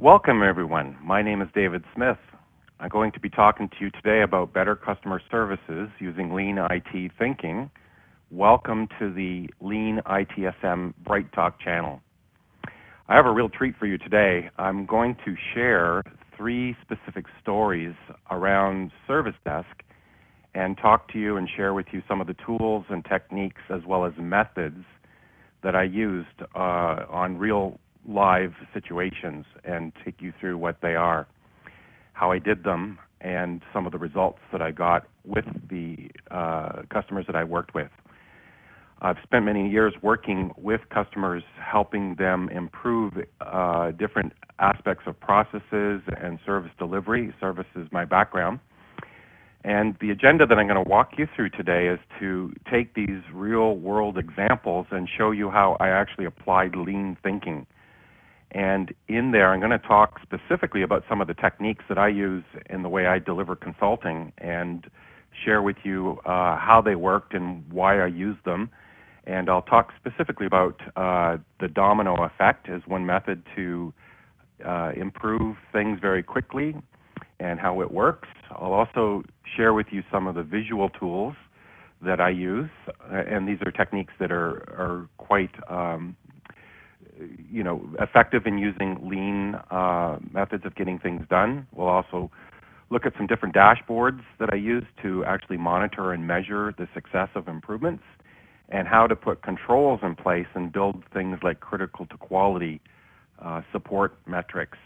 Welcome, everyone. My name is David Smith. I'm going to be talking to you today about better customer services using Lean IT thinking. Welcome to the Lean ITSM Bright Talk channel. I have a real treat for you today. I'm going to share 3 specific stories around Service Desk and talk to you and share with you some of the tools and techniques as well as methods that I used on real live situations and take you through what they are, how I did them, and some of the results that I got with the customers that I worked with. I've spent many years working with customers, helping them improve different aspects of processes and service delivery. Service is my background. And the agenda that I'm going to walk you through today is to take these real-world examples and show you how I actually applied lean thinking. And in there, I'm going to talk specifically about some of the techniques that I use in the way I deliver consulting and share with you how they worked and why I use them. And I'll talk specifically about the domino effect as one method to improve things very quickly and how it works. I'll also share with you some of the visual tools that I use, and these are techniques that are quite effective in using lean methods of getting things done. We'll also look at some different dashboards that I use to actually monitor and measure the success of improvements, and how to put controls in place and build things like critical to quality support metrics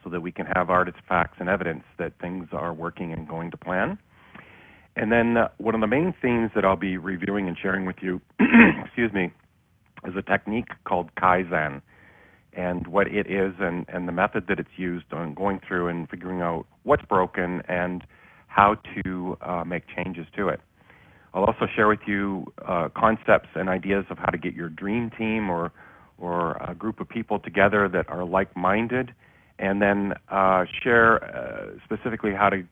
so that we can have artifacts and evidence that things are working and going to plan. And then one of the main themes that I'll be reviewing and sharing with you, excuse me, is a technique called Kaizen, and what it is and the method that it's used on going through and figuring out what's broken and how to make changes to it. I'll also share with you concepts and ideas of how to get your dream team or a group of people together that are like-minded, and then share specifically how to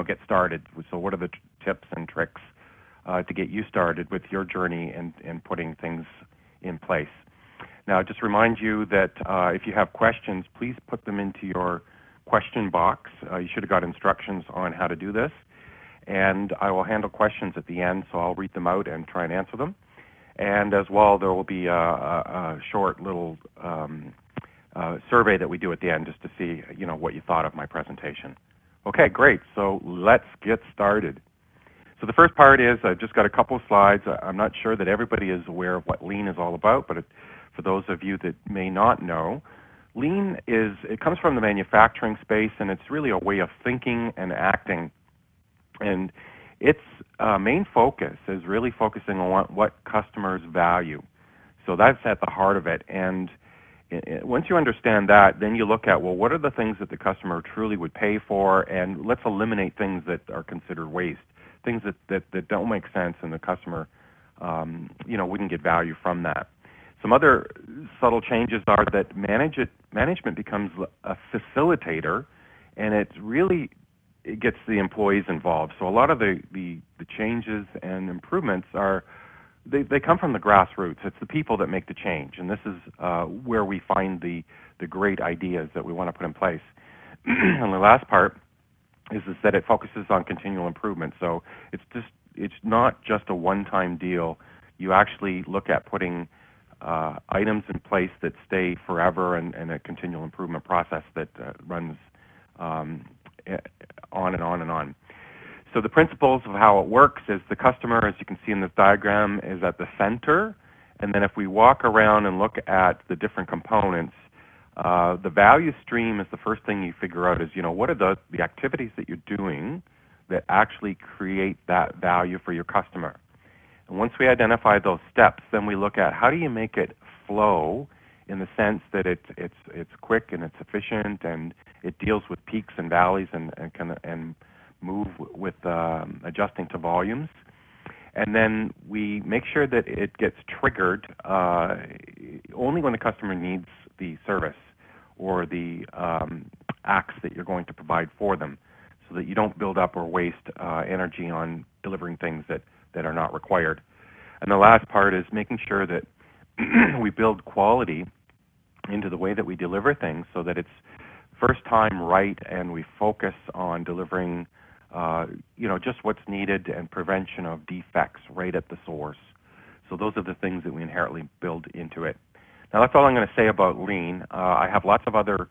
get started. So what are the tips and tricks to get you started with your journey and putting things in place. Now, just remind you that if you have questions, please put them into your question box. You should have got instructions on how to do this. And I will handle questions at the end, so I'll read them out and try and answer them. And as well, there will be a short little survey that we do at the end just to see, what you thought of my presentation. Okay, great. So let's get started. So the first part is I've just got a couple of slides. I'm not sure that everybody is aware of what Lean is all about, but for those of you that may not know, Lean it comes from the manufacturing space, and it's really a way of thinking and acting. And its main focus is really focusing on what customers value. So that's at the heart of it. And once you understand that, then you look at, well, what are the things that the customer truly would pay for, and let's eliminate things that are considered waste, things that don't make sense, and the customer, wouldn't get value from that. Some other subtle changes are that management becomes a facilitator, and it gets the employees involved. So a lot of the changes and improvements they come from the grassroots. It's the people that make the change, and this is where we find the great ideas that we want to put in place. And the last part is that it focuses on continual improvement. So it's not just a one-time deal. You actually look at putting items in place that stay forever and a continual improvement process that runs on and on and on. So the principles of how it works is the customer, as you can see in this diagram, is at the center. And then if we walk around and look at the different components, the value stream is the first thing you figure out is, what are the activities that you're doing that actually create that value for your customer. And once we identify those steps, then we look at how do you make it flow in the sense that it's quick and it's efficient and it deals with peaks and valleys and move with adjusting to volumes. And then we make sure that it gets triggered only when the customer needs the service or the acts that you're going to provide for them, so that you don't build up or waste energy on delivering things that are not required. And the last part is making sure that we build quality into the way that we deliver things so that it's first time right, and we focus on delivering, just what's needed and prevention of defects right at the source. So those are the things that we inherently build into it. Now, that's all I'm going to say about Lean. I have lots of other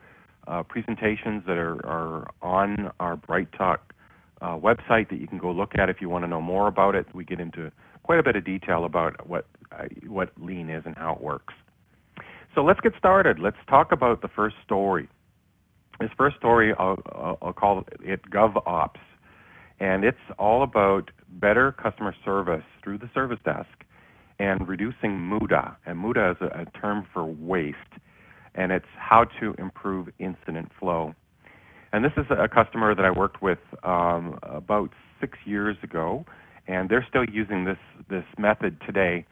presentations that are on our Bright Talk website that you can go look at if you want to know more about it. We get into quite a bit of detail about what Lean is and how it works. So let's get started. Let's talk about the first story. This first story, I'll call it Gov Ops, and it's all about better customer service through the service desk and reducing Muda. And Muda is a term for waste, and it's how to improve incident flow. And this is a customer that I worked with about 6 years ago, and they're still using this method today.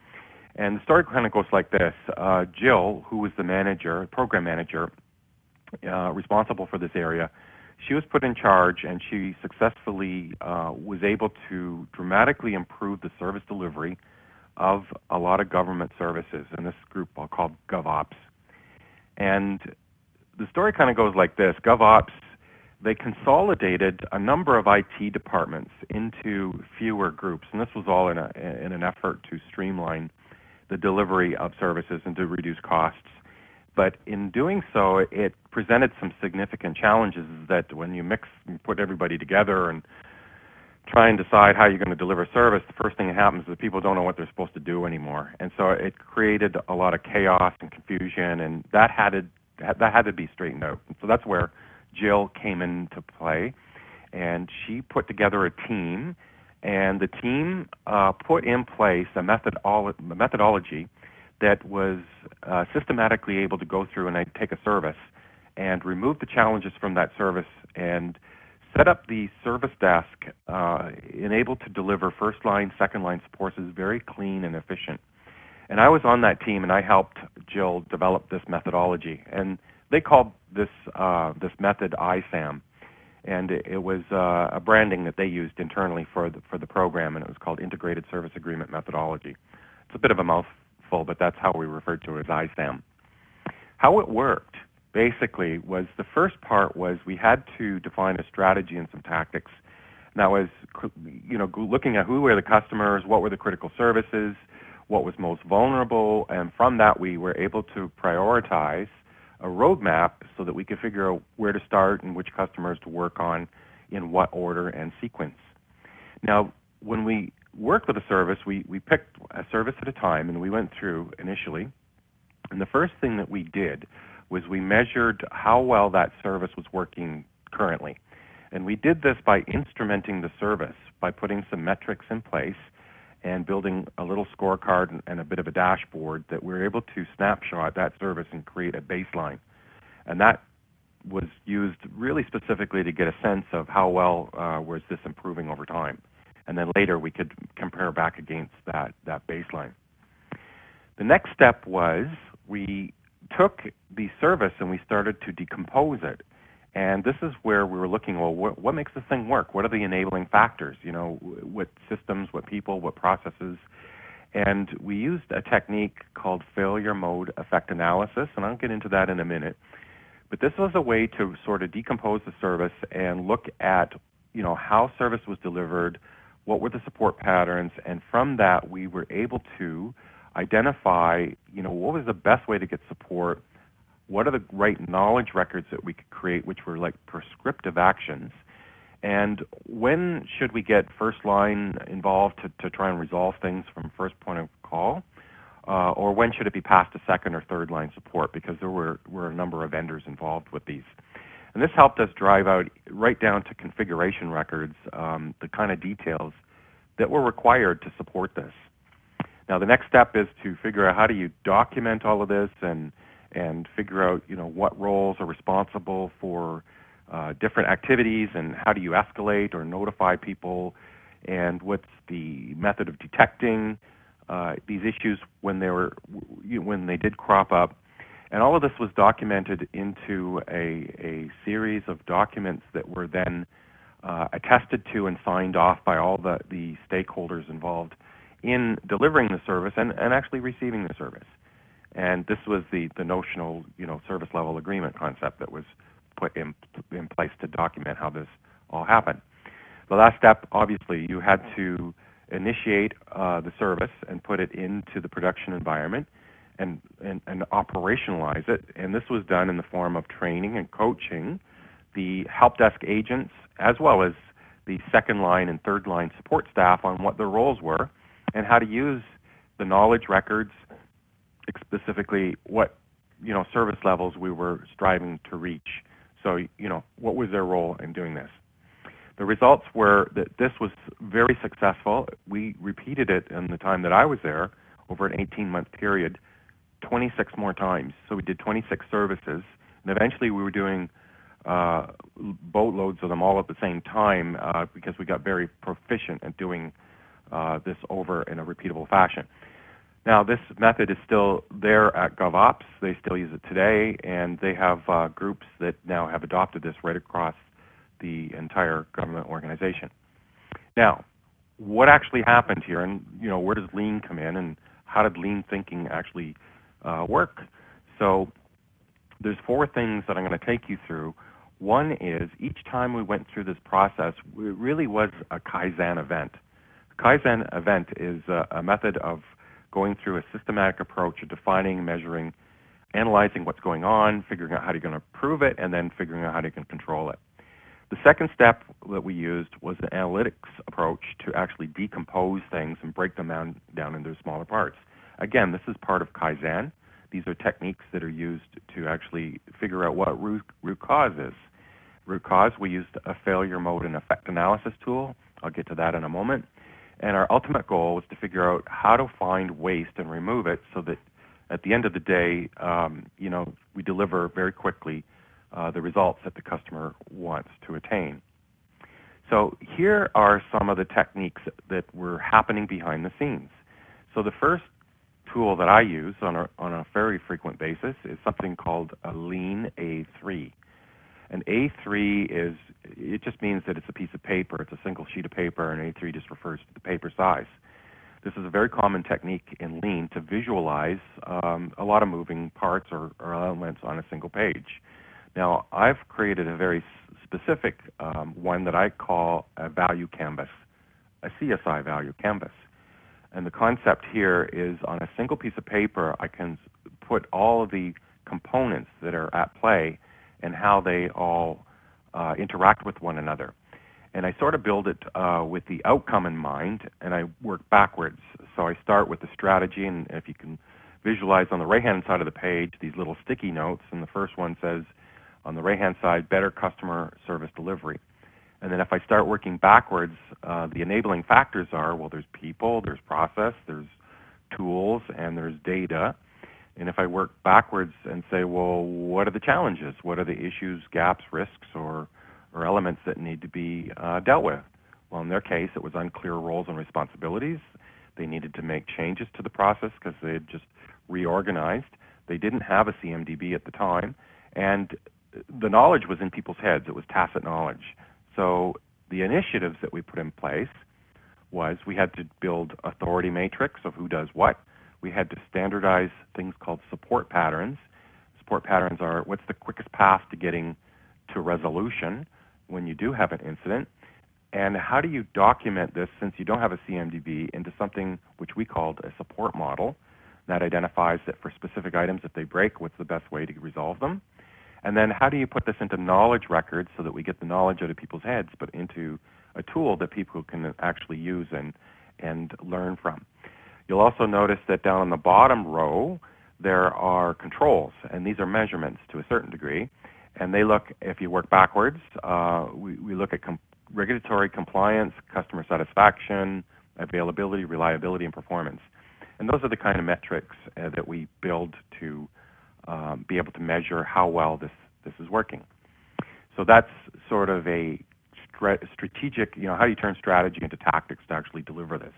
And the story kind of goes like this. Jill, who was the program manager, responsible for this area, she was put in charge, and she successfully was able to dramatically improve the service delivery of a lot of government services, and this group I'll call Gov Ops. And the story kind of goes like this. Gov Ops, they consolidated a number of IT departments into fewer groups, and this was all in an effort to streamline the delivery of services and to reduce costs. But in doing so, it presented some significant challenges that when you put everybody together and try and decide how you're going to deliver service, the first thing that happens is that people don't know what they're supposed to do anymore. And so it created a lot of chaos and confusion, and that had to be straightened out. And so that's where Jill came into play, and she put together a team, and the team put in place a methodology that was systematically able to go through and take a service and remove the challenges from that service and set up the service desk enabled to deliver first-line, second-line supports is very clean and efficient. And I was on that team, and I helped Jill develop this methodology. And they called this method ISAM, and it was a branding that they used internally for the program, and it was called Integrated Service Agreement Methodology. It's a bit of a mouthful, but that's how we referred to it as ISAM. How it worked, basically, was the first part was we had to define a strategy and some tactics. And that was, looking at who were the customers, what were the critical services, what was most vulnerable, and from that we were able to prioritize a roadmap so that we could figure out where to start and which customers to work on in what order and sequence. Now, when we worked with a service, we picked a service at a time, and we went through initially. And the first thing that we did was we measured how well that service was working currently. And we did this by instrumenting the service, by putting some metrics in place and building a little scorecard and a bit of a dashboard that we were able to snapshot that service and create a baseline. And that was used really specifically to get a sense of how well was this improving over time. And then later we could compare back against that baseline. The next step was we took the service and we started to decompose it. And this is where we were looking, well, what makes this thing work? What are the enabling factors? What systems, what people, what processes? And we used a technique called failure mode effect analysis, and I'll get into that in a minute. But this was a way to sort of decompose the service and look at, how service was delivered, what were the support patterns, and from that we were able to identify, what was the best way to get support, what are the right knowledge records that we could create, which were like prescriptive actions, and when should we get first line involved to try and resolve things from first point of call, or when should it be passed to second or third line support, because there were a number of vendors involved with these. And this helped us drive out right down to configuration records, the kind of details that were required to support this. Now, the next step is to figure out how do you document all of this and figure out, what roles are responsible for different activities, and how do you escalate or notify people, and what's the method of detecting these issues when they did crop up. And all of this was documented into a series of documents that were then attested to and signed off by all the stakeholders involved in delivering the service and actually receiving the service. And this was the notional, service level agreement concept that was put in place to document how this all happened. The last step, obviously, you had to initiate the service and put it into the production environment and operationalize it. And this was done in the form of training and coaching the help desk agents as well as the second line and third line support staff on what their roles were and how to use the knowledge records, specifically what service levels we were striving to reach. So, what was their role in doing this? The results were that this was very successful. We repeated it in the time that I was there over an 18-month period 26 more times. So we did 26 services, and eventually we were doing boatloads of them all at the same time because we got very proficient at doing this over in a repeatable fashion. Now, this method is still there at Gov Ops. They still use it today, and they have groups that now have adopted this right across the entire government organization. Now, what actually happened here, and where does Lean come in, and how did Lean thinking actually work? So there's 4 things that I'm going to take you through. One is each time we went through this process, it really was a Kaizen event. A Kaizen event is a method of going through a systematic approach of defining, measuring, analyzing what's going on, figuring out how you're going to improve it, and then figuring out how you can control it. The second step that we used was an analytics approach to actually decompose things and break them down into smaller parts. Again, this is part of Kaizen. These are techniques that are used to actually figure out what root cause is. Root cause, we used a failure mode and effect analysis tool. I'll get to that in a moment. And our ultimate goal was to figure out how to find waste and remove it so that at the end of the day, we deliver very quickly the results that the customer wants to attain. So here are some of the techniques that were happening behind the scenes. So the first tool that I use on a very frequent basis is something called a Lean A3. And A3 it just means that it's a piece of paper. It's a single sheet of paper, and A3 just refers to the paper size. This is a very common technique in Lean to visualize a lot of moving parts or elements on a single page. Now, I've created a very specific one that I call a value canvas, a CSI value canvas. And the concept here is on a single piece of paper, I can put all of the components that are at play and how they all interact with one another. And I sort of build it with the outcome in mind, and I work backwards. So I start with the strategy, and if you can visualize on the right-hand side of the page, these little sticky notes, and the first one says, on the right-hand side, better customer service delivery. And then if I start working backwards, the enabling factors are, well, there's people, there's process, there's tools, and there's data. And if I work backwards and say, well, what are the challenges? What are the issues, gaps, risks, or elements that need to be dealt with? Well, in their case, it was unclear roles and responsibilities. They needed to make changes to the process because they had just reorganized. They didn't have a CMDB at the time. And the knowledge was in people's heads. It was tacit knowledge. So the initiatives that we put in place was we had to build authority matrix of who does what. We had to standardize things called support patterns. Support patterns are what's the quickest path to getting to resolution when you do have an incident, and how do you document this since you don't have a CMDB into something which we called a support model that identifies that for specific items, if they break, what's the best way to resolve them? And then how do you put this into knowledge records so that we get the knowledge out of people's heads, but into a tool that people can actually use and learn from? You'll also notice that down on the bottom row, there are controls, and these are measurements to a certain degree. And they look, if you work backwards, we look at regulatory compliance, customer satisfaction, availability, reliability, and performance. And those are the kind of metrics that we build to be able to measure how well this is working. So that's sort of a strategic, how do you turn strategy into tactics to actually deliver this?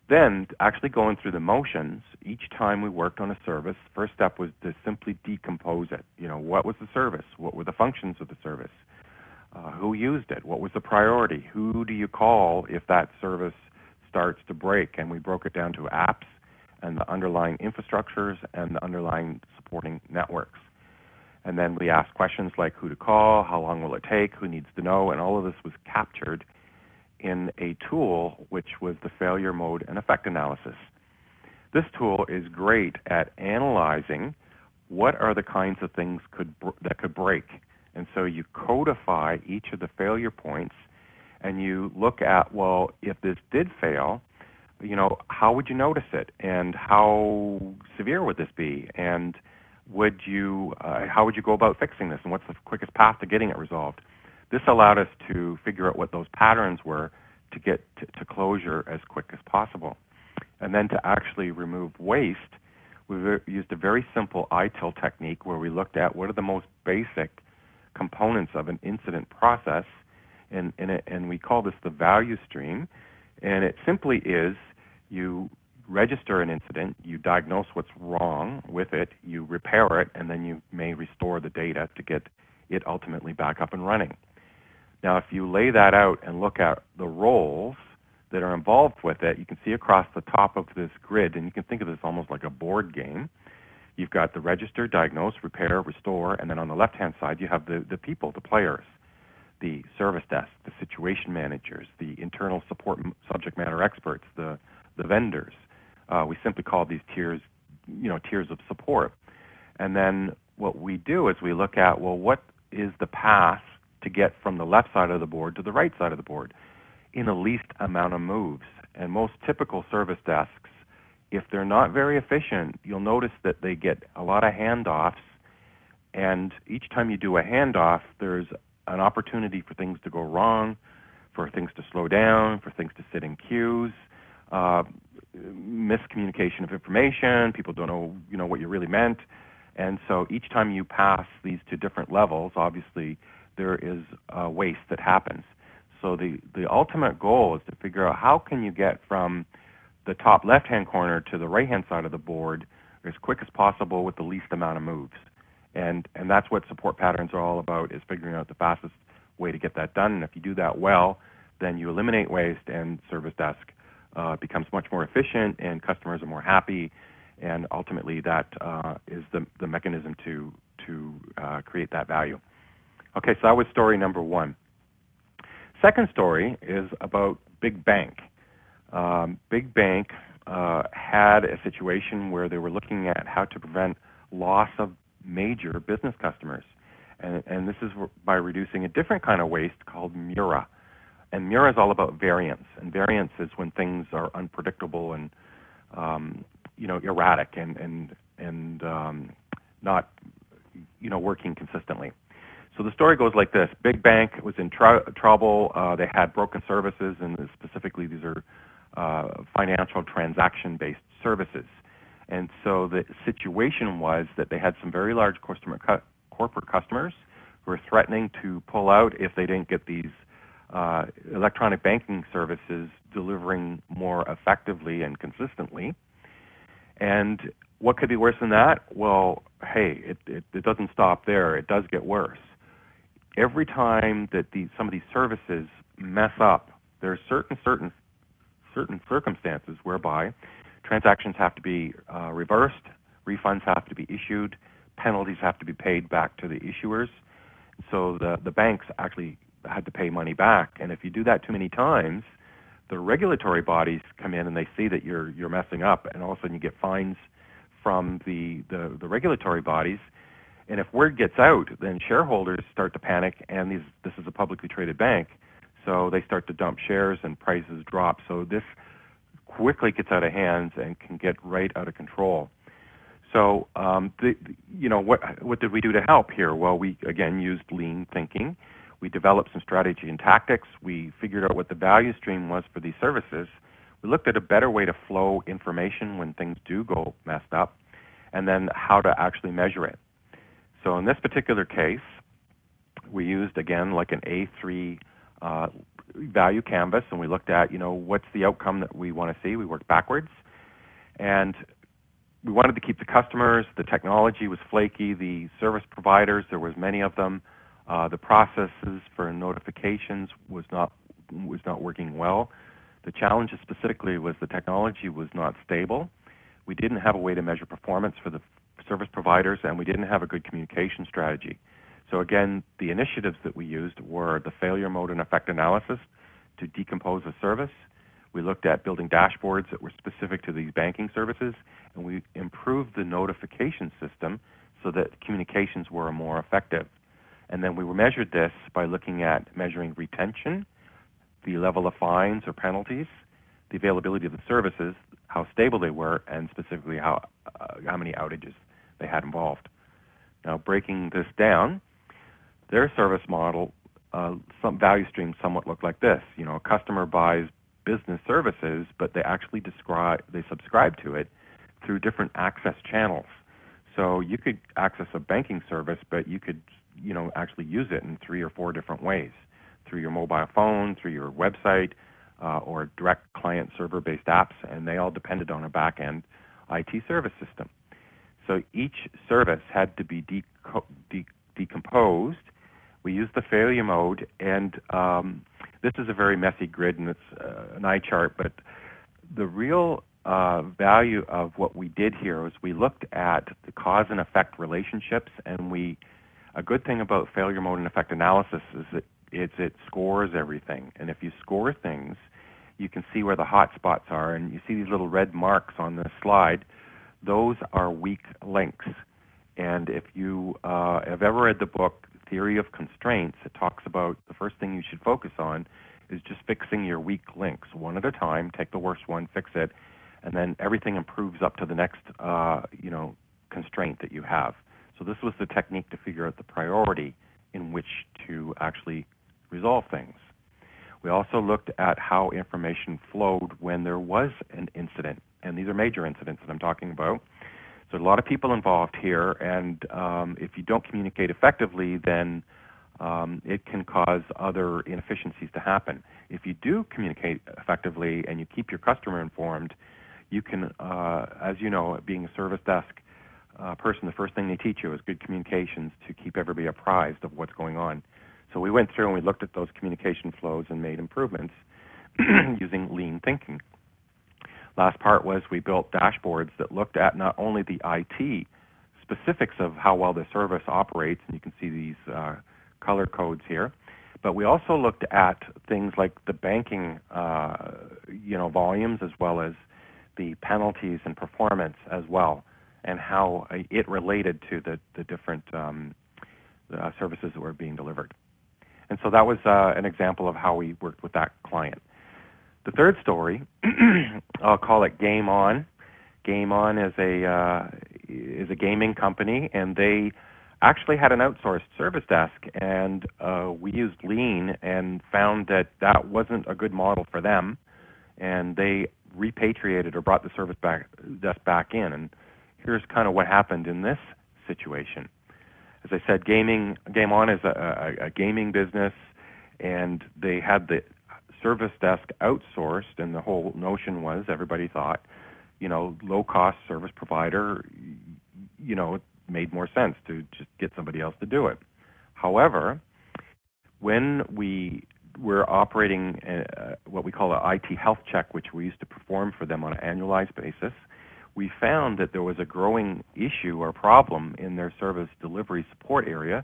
Then, actually going through the motions, each time we worked on a service, first step was to simply decompose it. What was the service? What were the functions of the service? Who used it? What was the priority? Who do you call if that service starts to break? And we broke it down to apps and the underlying infrastructures and the underlying supporting networks. And then we asked questions like who to call, how long will it take, who needs to know, and all of this was captured in a tool which was the failure mode and effect analysis. This tool is great at analyzing what are the kinds of things that could break. And so you codify each of the failure points and you look at, well, if this did fail, how would you notice it, and how severe would this be, and how would you go about fixing this, and what's the quickest path to getting it resolved? This allowed us to figure out what those patterns were to get to closure as quick as possible. And then to actually remove waste, we used a very simple ITIL technique where we looked at what are the most basic components of an incident process, and we call this the value stream. And it simply is you register an incident, you diagnose what's wrong with it, you repair it, and then you may restore the data to get it ultimately back up and running. Now, if you lay that out and look at the roles that are involved with it, you can see across the top of this grid, and you can think of this almost like a board game. You've got the register, diagnose, repair, restore, and then on the left-hand side you have the people, the players, the service desk, the situation managers, the internal support subject matter experts, the vendors. We simply call these tiers, tiers of support. And then what we do is we look at, well, what is the path to get from the left side of the board to the right side of the board in the least amount of moves? And most typical service desks, if they're not very efficient, you'll notice that they get a lot of handoffs, and each time you do a handoff, there's an opportunity for things to go wrong, for things to slow down, for things to sit in queues, miscommunication of information, people don't know, what you really meant. And so each time you pass these to different levels, obviously there is waste that happens. So the ultimate goal is to figure out how can you get from the top left-hand corner to the right-hand side of the board as quick as possible with the least amount of moves. And that's what support patterns are all about, is figuring out the fastest way to get that done. And if you do that well, then you eliminate waste, and service desk becomes much more efficient, and customers are more happy, and ultimately that is the mechanism to create that value. Okay, so that was story number one. Second story is about Big Bank. Big Bank had a situation where they were looking at how to prevent loss of major business customers. And this is by reducing a different kind of waste called Mura. And Mura is all about variance. And variance is when things are unpredictable and erratic and not working consistently. So the story goes like this. Big Bank was in trouble. They had broken services, and specifically these are financial transaction-based services. And so the situation was that they had some very large corporate customers who were threatening to pull out if they didn't get these electronic banking services delivering more effectively and consistently. And what could be worse than that? Well, hey, it doesn't stop there. It does get worse. Every time that some of these services mess up, there are certain circumstances whereby transactions have to be reversed, refunds have to be issued, penalties have to be paid back to the issuers. So the banks actually had to pay money back. And if you do that too many times, the regulatory bodies come in and they see that you're messing up, and all of a sudden you get fines from the regulatory bodies. And if word gets out, then shareholders start to panic, and this is a publicly traded bank, so they start to dump shares and prices drop. So this quickly gets out of hands and can get right out of control. So, what did we do to help here? Well, we, again, used lean thinking. We developed some strategy and tactics. We figured out what the value stream was for these services. We looked at a better way to flow information when things do go messed up, and then how to actually measure it. So in this particular case, we used, again, like an A3 value canvas, and we looked at, what's the outcome that we want to see. We worked backwards, and we wanted to keep the customers. The technology was flaky. The service providers, there was many of them. The processes for notifications was not working well. The challenge specifically was the technology was not stable. We didn't have a way to measure performance for service providers, and we didn't have a good communication strategy. So again, the initiatives that we used were the failure mode and effect analysis to decompose a service. We looked at building dashboards that were specific to these banking services, and we improved the notification system so that communications were more effective. And then we measured this by looking at measuring retention, the level of fines or penalties, the availability of the services, how stable they were, and specifically how many outages they had involved. Now, breaking this down, their service model, some value streams somewhat look like this. You know, a customer buys business services, but they actually subscribe to it through different access channels. So you could access a banking service, but you could, actually use it in 3 or 4 different ways, through your mobile phone, through your website, or direct client server-based apps, and they all depended on a back-end IT service system. So each service had to be decomposed. We used the failure mode, and this is a very messy grid, and it's an eye chart, but the real value of what we did here was we looked at the cause and effect relationships, and a good thing about failure mode and effect analysis is that it scores everything. And if you score things, you can see where the hot spots are, and you see these little red marks on this slide. Those are weak links. And if you have ever read the book Theory of Constraints, it talks about the first thing you should focus on is just fixing your weak links one at a time. Take the worst one, fix it, and then everything improves up to the next constraint that you have. So this was the technique to figure out the priority in which to actually resolve things. We also looked at how information flowed when there was an incident, and these are major incidents that I'm talking about. So a lot of people involved here, and if you don't communicate effectively, then it can cause other inefficiencies to happen. If you do communicate effectively and you keep your customer informed, you can, as you know, being a service desk person, the first thing they teach you is good communications to keep everybody apprised of what's going on. So we went through and we looked at those communication flows and made improvements using lean thinking. Last part was we built dashboards that looked at not only the IT specifics of how well the service operates, and you can see these color codes here, but we also looked at things like the banking volumes, as well as the penalties and performance as well, and how it related to the different services that were being delivered. And so that was an example of how we worked with that client. The third story, I'll call it GameOn. GameOn is a gaming company, and they actually had an outsourced service desk, and we used Lean and found that wasn't a good model for them, and they repatriated or brought the service desk back in. And here's kind of what happened in this situation. As I said, GameOn is a gaming business, and they had the service desk outsourced, and the whole notion was, everybody thought, low-cost service provider, it made more sense to just get somebody else to do it. However, when we were operating what we call an IT health check, which we used to perform for them on an annualized basis, we found that there was a growing issue or problem in their service delivery support area,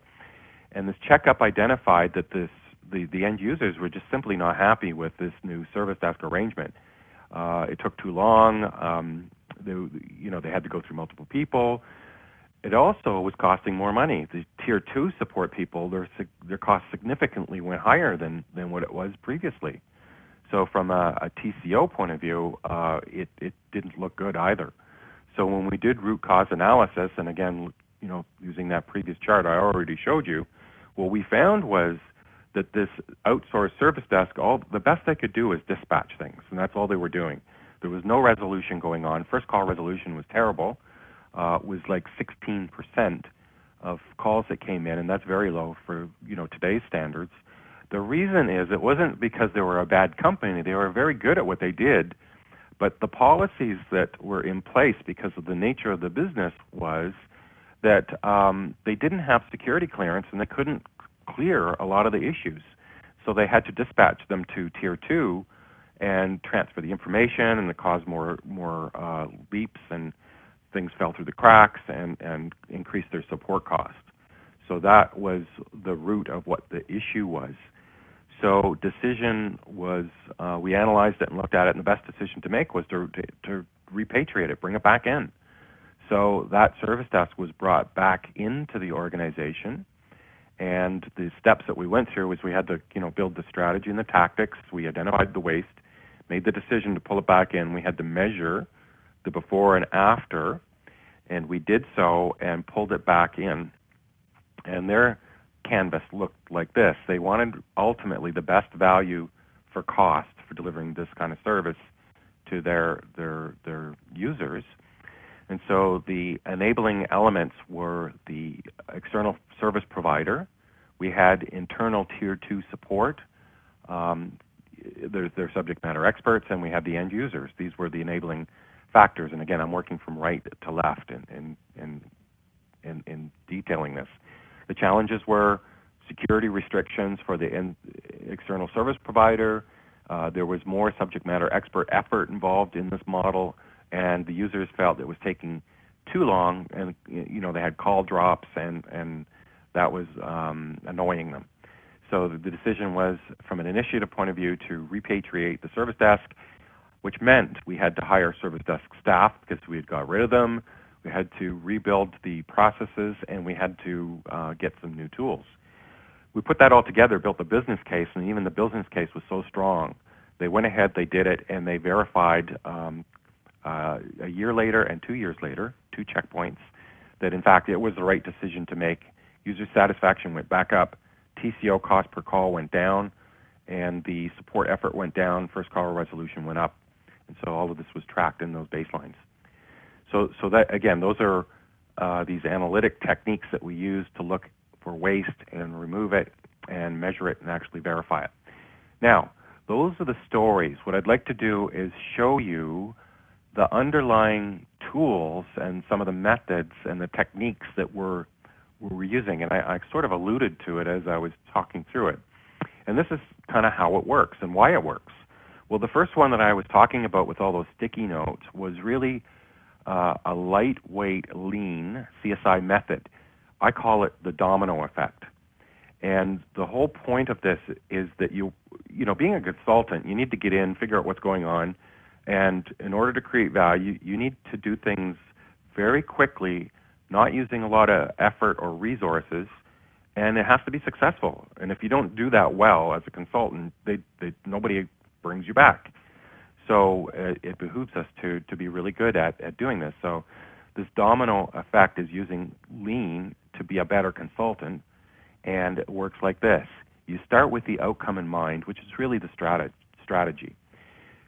and this checkup identified that the end users were just simply not happy with this new service desk arrangement. It took too long. They had to go through multiple people. It also was costing more money. The Tier 2 support people, their costs significantly went higher than what it was previously. So from a TCO point of view, it didn't look good either. So when we did root cause analysis, and again, using that previous chart I already showed you, what we found was that this outsourced service desk, the best they could do was dispatch things, and that's all they were doing. There was no resolution going on. First call resolution was terrible. It was like 16% of calls that came in, and that's very low for today's standards. The reason is it wasn't because they were a bad company. They were very good at what they did, but the policies that were in place because of the nature of the business was that they didn't have security clearance, and they couldn't clear a lot of the issues. So they had to dispatch them to Tier 2 and transfer the information, and it caused more leaps and things fell through the cracks and increased their support cost. So that was the root of what the issue was. So decision was, we analyzed it and looked at it, and the best decision to make was to repatriate it, bring it back in. So that service desk was brought back into the organization, and the steps that we went through was we had to, build the strategy and the tactics. We identified the waste, made the decision to pull it back in. We had to measure the before and after, and we did so and pulled it back in. And their canvas looked like this. They wanted ultimately the best value for cost for delivering this kind of service to their users. And so the enabling elements were the external service provider. We had internal Tier 2 support. They're subject matter experts, and we had the end users. These were the enabling factors. And again, I'm working from right to left in detailing this. The challenges were security restrictions for the external service provider. There was more subject matter expert effort involved in this model, and the users felt it was taking too long, and they had call drops, and that was annoying them. So the decision was, from an initiative point of view, to repatriate the service desk, which meant we had to hire service desk staff because we had got rid of them. We had to rebuild the processes, and we had to get some new tools. We put that all together, built the business case, and even the business case was so strong. They went ahead, they did it, and they verified a year later and 2 years later, 2 checkpoints, that in fact it was the right decision to make. User satisfaction went back up, TCO cost per call went down, and the support effort went down, first call resolution went up. And so all of this was tracked in those baselines. So that, again, those are these analytic techniques that we use to look for waste and remove it and measure it and actually verify it. Now, those are the stories. What I'd like to do is show you the underlying tools and some of the methods and the techniques that we're using. And I sort of alluded to it as I was talking through it. And this is kind of how it works and why it works. Well, the first one that I was talking about with all those sticky notes was really a lightweight, lean CSI method. I call it the domino effect. And the whole point of this is that being a consultant, you need to get in, figure out what's going on, and in order to create value, you need to do things very quickly, not using a lot of effort or resources, and it has to be successful. And if you don't do that well as a consultant, nobody brings you back. So it behooves us to be really good at doing this. So this domino effect is using lean to be a better consultant, and it works like this. You start with the outcome in mind, which is really the strategy.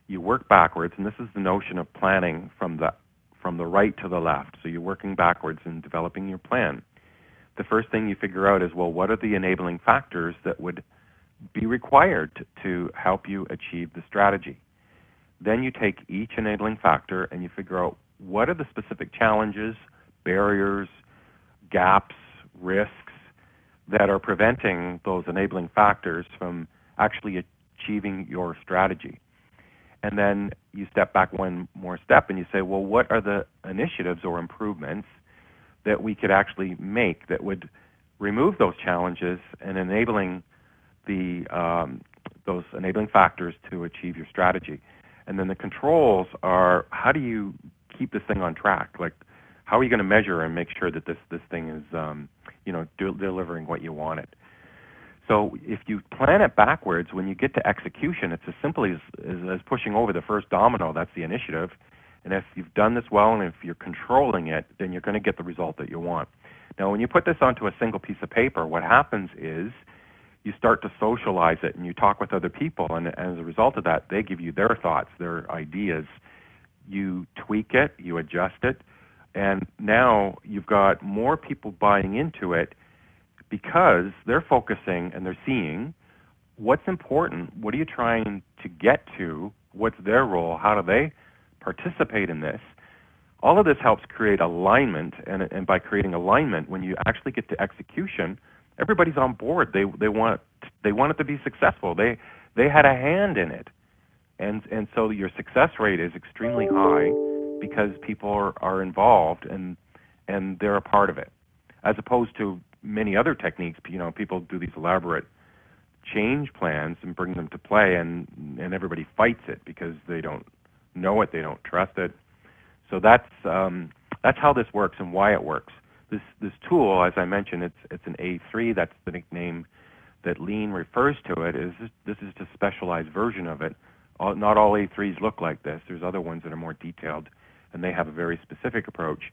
You work backwards, and this is the notion of planning from the right to the left. So you're working backwards and developing your plan. The first thing you figure out is, well, what are the enabling factors that would be required to help you achieve the strategy? Then you take each enabling factor and you figure out what are the specific challenges, barriers, gaps, risks that are preventing those enabling factors from actually achieving your strategy. And then you step back one more step and you say, well, what are the initiatives or improvements that we could actually make that would remove those challenges and enabling those enabling factors to achieve your strategy? And then the controls are, how do you keep this thing on track? Like, how are you going to measure and make sure that this thing is, delivering what you want it? So if you plan it backwards, when you get to execution, it's as simple as pushing over the first domino. That's the initiative. And if you've done this well and if you're controlling it, then you're going to get the result that you want. Now, when you put this onto a single piece of paper, what happens is you start to socialize it and you talk with other people, and as a result of that, they give you their thoughts, their ideas. You tweak it, you adjust it, and now you've got more people buying into it because they're focusing and they're seeing what's important, what are you trying to get to, what's their role, how do they participate in this. All of this helps create alignment, and by creating alignment, when you actually get to execution, everybody's on board. They want it to be successful. They had a hand in it, and so your success rate is extremely high, because people are involved and they're a part of it, as opposed to many other techniques. People do these elaborate change plans and bring them to play, and everybody fights it because they don't know it, they don't trust it. So that's how this works and why it works. This tool, as I mentioned, it's an A3. That's the nickname that Lean refers to it. This is a specialized version of it. Not all A3s look like this. There's other ones that are more detailed, and they have a very specific approach.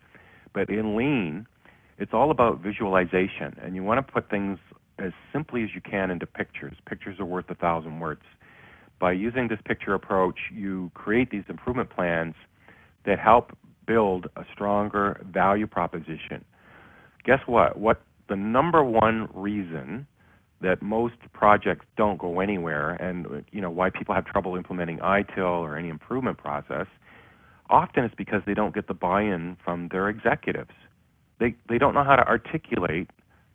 But in Lean, it's all about visualization, and you want to put things as simply as you can into pictures. Pictures are worth 1,000 words. By using this picture approach, you create these improvement plans that help build a stronger value proposition. Guess what? What the number one reason that most projects don't go anywhere, and why people have trouble implementing ITIL or any improvement process, often it's because they don't get the buy-in from their executives. They don't know how to articulate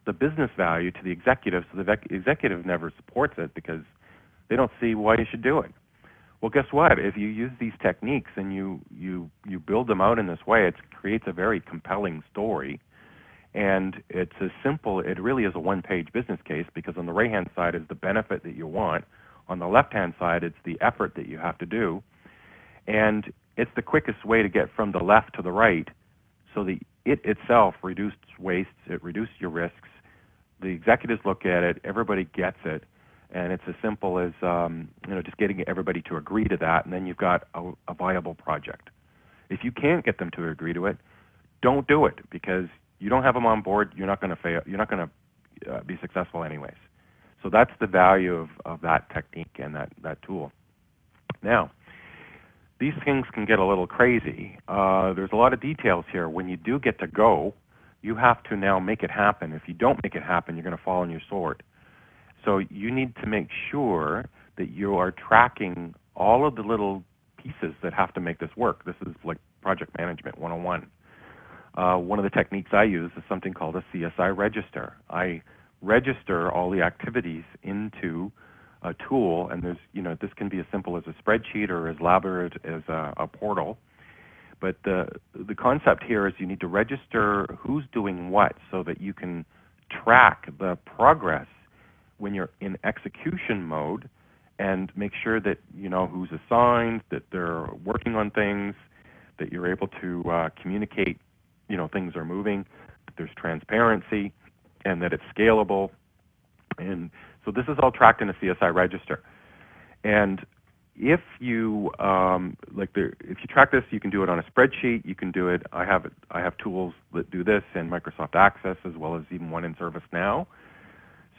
the business value to the executive, so the executive never supports it because they don't see why you should do it. Well, guess what? If you use these techniques and you build them out in this way, it creates a very compelling story. And it's as simple, it really is a one-page business case, because on the right-hand side is the benefit that you want. On the left-hand side, it's the effort that you have to do. And it's the quickest way to get from the left to the right, so that it itself reduces waste, it reduces your risks. The executives look at it, everybody gets it, and it's as simple as just getting everybody to agree to that, and then you've got a viable project. If you can't get them to agree to it, don't do it, because you don't have them on board, you're not going to fail. You're not going to be successful anyways. So that's the value of that technique and that tool. Now, these things can get a little crazy. There's a lot of details here. When you do get to go, you have to now make it happen. If you don't make it happen, you're going to fall on your sword. So you need to make sure that you are tracking all of the little pieces that have to make this work. This is like project management 101. One of the techniques I use is something called a CSI Register. I register all the activities into a tool, and this can be as simple as a spreadsheet or as elaborate as a portal. But the concept here is you need to register who's doing what, so that you can track the progress when you're in execution mode, and make sure that you know who's assigned, that they're working on things, that you're able to communicate, things are moving, that there's transparency, and that it's scalable. And so this is all tracked in a CSI Register. And if you if you track this, you can do it on a spreadsheet. You can do it. I have tools that do this in Microsoft Access, as well as even one in ServiceNow.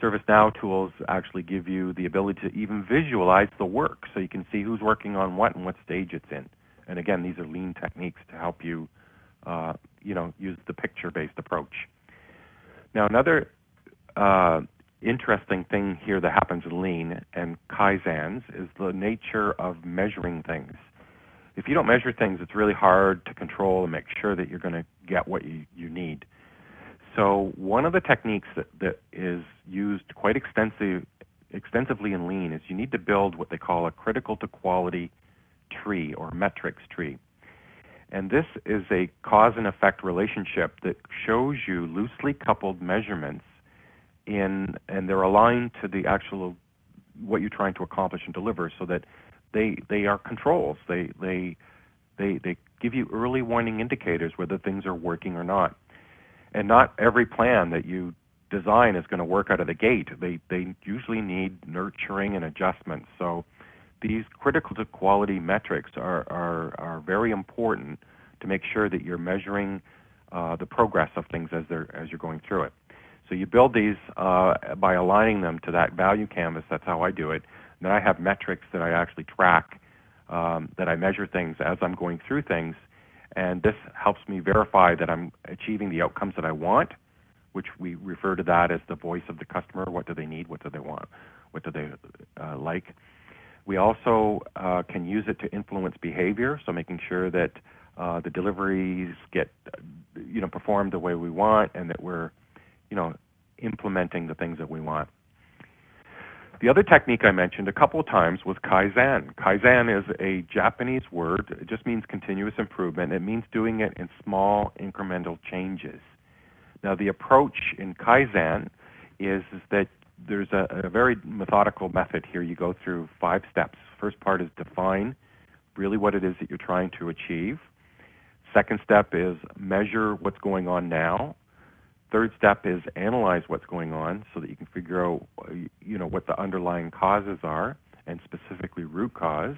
ServiceNow tools actually give you the ability to even visualize the work, so you can see who's working on what and what stage it's in. And again, these are lean techniques to help you, use the picture-based approach. Now, another interesting thing here that happens in Lean and Kaizens is the nature of measuring things. If you don't measure things, it's really hard to control and make sure that you're going to get what you need. So one of the techniques that is used quite extensively in Lean is you need to build what they call a critical to quality tree or metrics tree. And this is a cause and effect relationship that shows you loosely coupled measurements and they're aligned to the actual what you're trying to accomplish and deliver, so that they are controls. They give you early warning indicators whether things are working or not. And not every plan that you design is going to work out of the gate. They usually need nurturing and adjustments. So these critical to quality metrics are very important to make sure that you're measuring the progress of things as you're going through it. So you build these by aligning them to that value canvas. That's how I do it. And then I have metrics that I actually track, that I measure things as I'm going through things. And this helps me verify that I'm achieving the outcomes that I want, which we refer to that as the voice of the customer. What do they need? What do they want? What do they like? We also can use it to influence behavior, so making sure that the deliveries get performed the way we want, and that we're implementing the things that we want. The other technique I mentioned a couple of times was Kaizen. Kaizen is a Japanese word. It just means continuous improvement. It means doing it in small incremental changes. Now, the approach in Kaizen is that there's a very methodical method here. You go through 5 steps. First part is define really what it is that you're trying to achieve. Second step is measure what's going on now. Third step is analyze what's going on so that you can figure out, what the underlying causes are, and specifically root cause,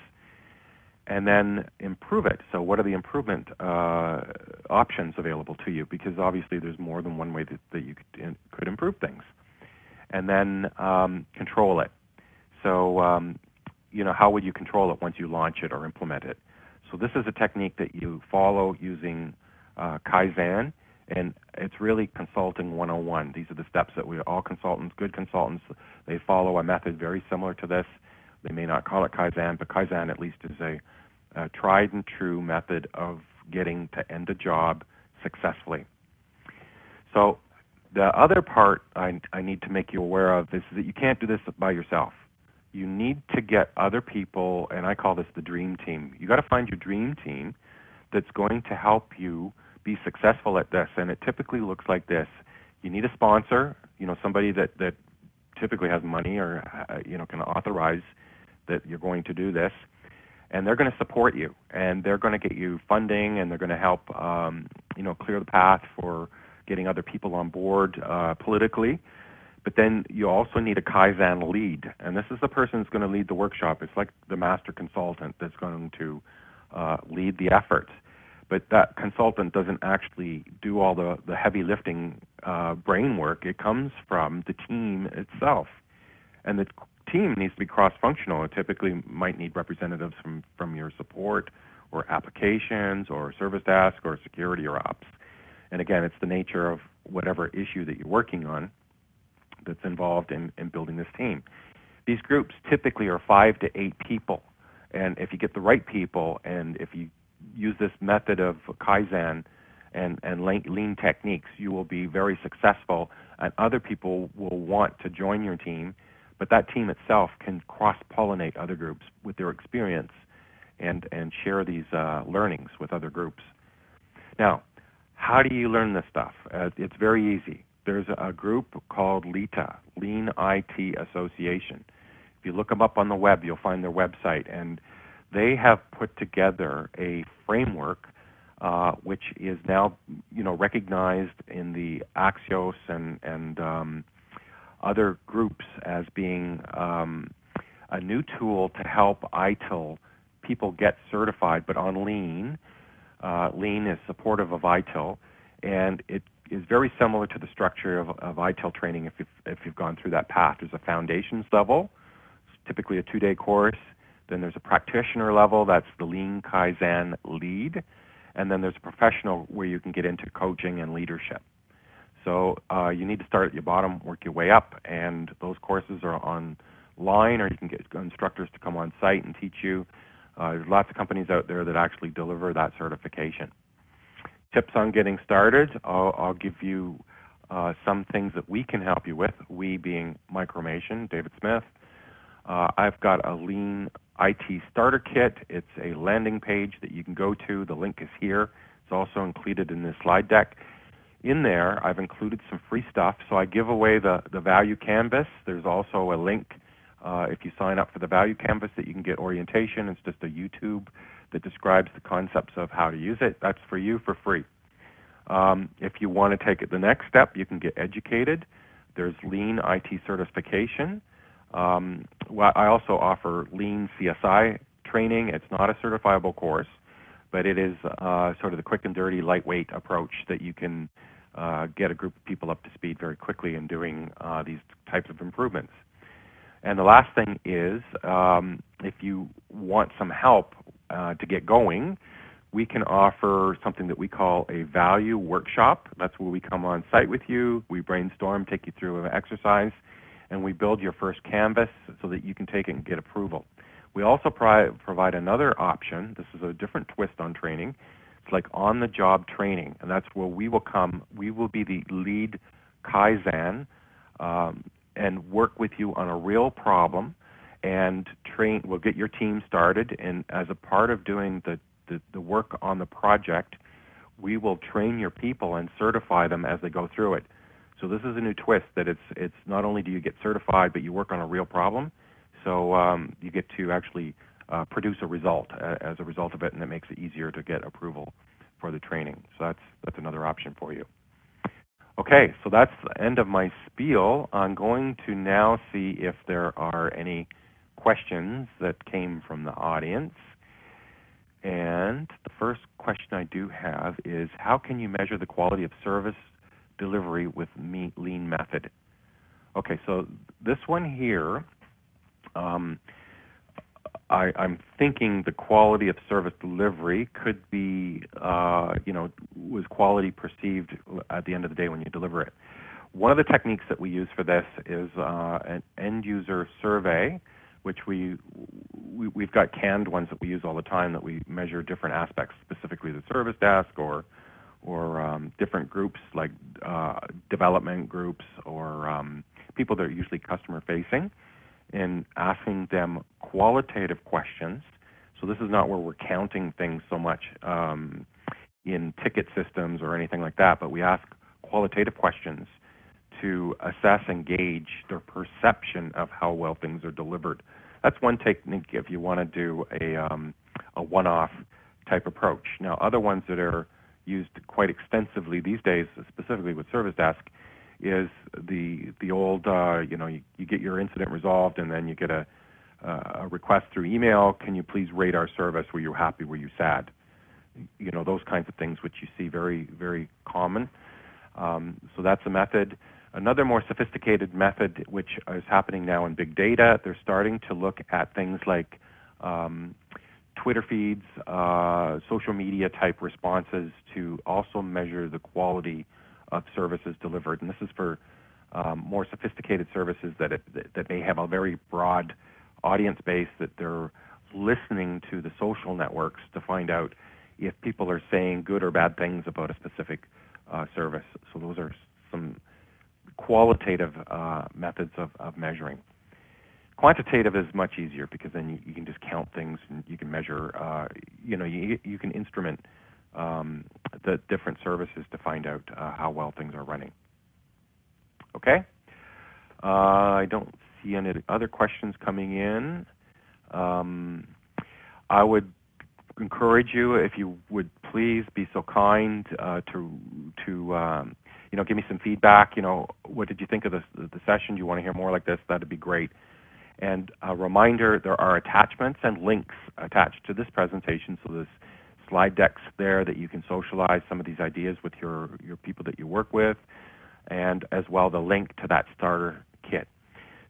and then improve it. So what are the improvement options available to you? Because obviously there's more than one way that you could improve things. And then control it. So, how would you control it once you launch it or implement it? So this is a technique that you follow using Kaizen, and it's really consulting 101. These are the steps that all consultants, good consultants, they follow a method very similar to this. They may not call it Kaizen, but Kaizen at least is a tried and true method of getting to end a job successfully. So the other part I need to make you aware of is that you can't do this by yourself. You need to get other people, and I call this the dream team. You got to find your dream team that's going to help you be successful at this, and it typically looks like this. You need a sponsor, somebody that typically has money or can authorize that you're going to do this, and they're going to support you, and they're going to get you funding, and they're going to help clear the path for getting other people on board politically. But then you also need a Kaizen lead, and this is the person who's going to lead the workshop. It's like the master consultant that's going to lead the effort. But that consultant doesn't actually do all the heavy lifting brain work. It comes from the team itself. And the team needs to be cross-functional. It typically might need representatives from your support or applications or service desk or security or ops. And again, it's the nature of whatever issue that you're working on that's involved in building this team. These groups typically are 5 to 8 people. And if you get the right people, and if you use this method of Kaizen and lean techniques, you will be very successful, and other people will want to join your team, but that team itself can cross-pollinate other groups with their experience and share these learnings with other groups. Now, how do you learn this stuff? It's very easy. There's a group called LITA, Lean IT Association. If you look them up on the web, you'll find their website, and they have put together a framework which is now, recognized in the Axios and other groups as being a new tool to help ITIL people get certified, but on Lean. Lean is supportive of ITIL, and it is very similar to the structure of ITIL training if you've gone through that path. There's a foundations level, typically a 2-day course. Then there's a practitioner level, that's the Lean Kaizen lead. And then there's a professional where you can get into coaching and leadership. So you need to start at your bottom, work your way up, and those courses are online, or you can get instructors to come on site and teach you. There's lots of companies out there that actually deliver that certification. Tips on getting started, I'll give you some things that we can help you with, we being Micromation, David Smith. I've got a Lean IT starter kit. It's a landing page that you can go to. The link is here. It's also included in this slide deck. In there, I've included some free stuff. So I give away the Value Canvas. There's also a link if you sign up for the Value Canvas that you can get orientation. It's just a YouTube that describes the concepts of how to use it. That's for you for free. If you want to take it the next step, you can get educated. There's Lean IT certification. I also offer Lean CSI training. It's not a certifiable course, but it is sort of the quick and dirty, lightweight approach that you can get a group of people up to speed very quickly in doing these types of improvements. And the last thing is, if you want some help to get going, we can offer something that we call a value workshop. That's where we come on site with you, we brainstorm, take you through an exercise, and we build your first canvas so that you can take it and get approval. We also provide another option. This is a different twist on training. It's like on-the-job training, and that's where we will come. We will be the lead Kaizen and work with you on a real problem and train. We'll get your team started, and as a part of doing the work on the project, we will train your people and certify them as they go through it. So this is a new twist, that it's not only do you get certified, but you work on a real problem. So you get to actually produce a result as a result of it, and it makes it easier to get approval for the training. So that's another option for you. Okay, so that's the end of my spiel. I'm going to now see if there are any questions that came from the audience. And the first question I do have is, how can you measure the quality of service delivery with Lean Method? Okay, so this one here, I'm thinking the quality of service delivery could be, was quality perceived at the end of the day when you deliver it. One of the techniques that we use for this is an end-user survey, which we've got canned ones that we use all the time that we measure different aspects, specifically the service desk or different groups like development groups or people that are usually customer-facing, and asking them qualitative questions. So this is not where we're counting things so much in ticket systems or anything like that, but we ask qualitative questions to assess and gauge their perception of how well things are delivered. That's one technique if you want to do a one-off type approach. Now, other ones that are used quite extensively these days, specifically with Service Desk, is the old, you get your incident resolved, and then you get a request through email, can you please rate our service, were you happy, were you sad? Those kinds of things which you see very, very common. So that's a method. Another more sophisticated method, which is happening now in big data, they're starting to look at things like Twitter feeds, social media type responses to also measure the quality of services delivered. And this is for more sophisticated services that may have a very broad audience base, that they're listening to the social networks to find out if people are saying good or bad things about a specific service. So those are some qualitative methods of measuring. Quantitative is much easier because then you can just count things and you can measure, you can instrument the different services to find out how well things are running. Okay? I don't see any other questions coming in. I would encourage you, if you would please be so kind to give me some feedback. What did you think of the session? Do you want to hear more like this? That'd be great. And a reminder, there are attachments and links attached to this presentation, so there's slide decks there that you can socialize some of these ideas with your people that you work with, and as well the link to that starter kit.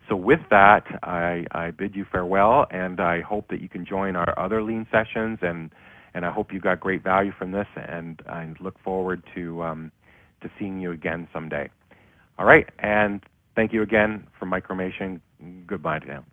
So with that, I bid you farewell, and I hope that you can join our other Lean sessions, and I hope you got great value from this, and I look forward to seeing you again someday. All right, and thank you again for Micromation. Goodbye to now.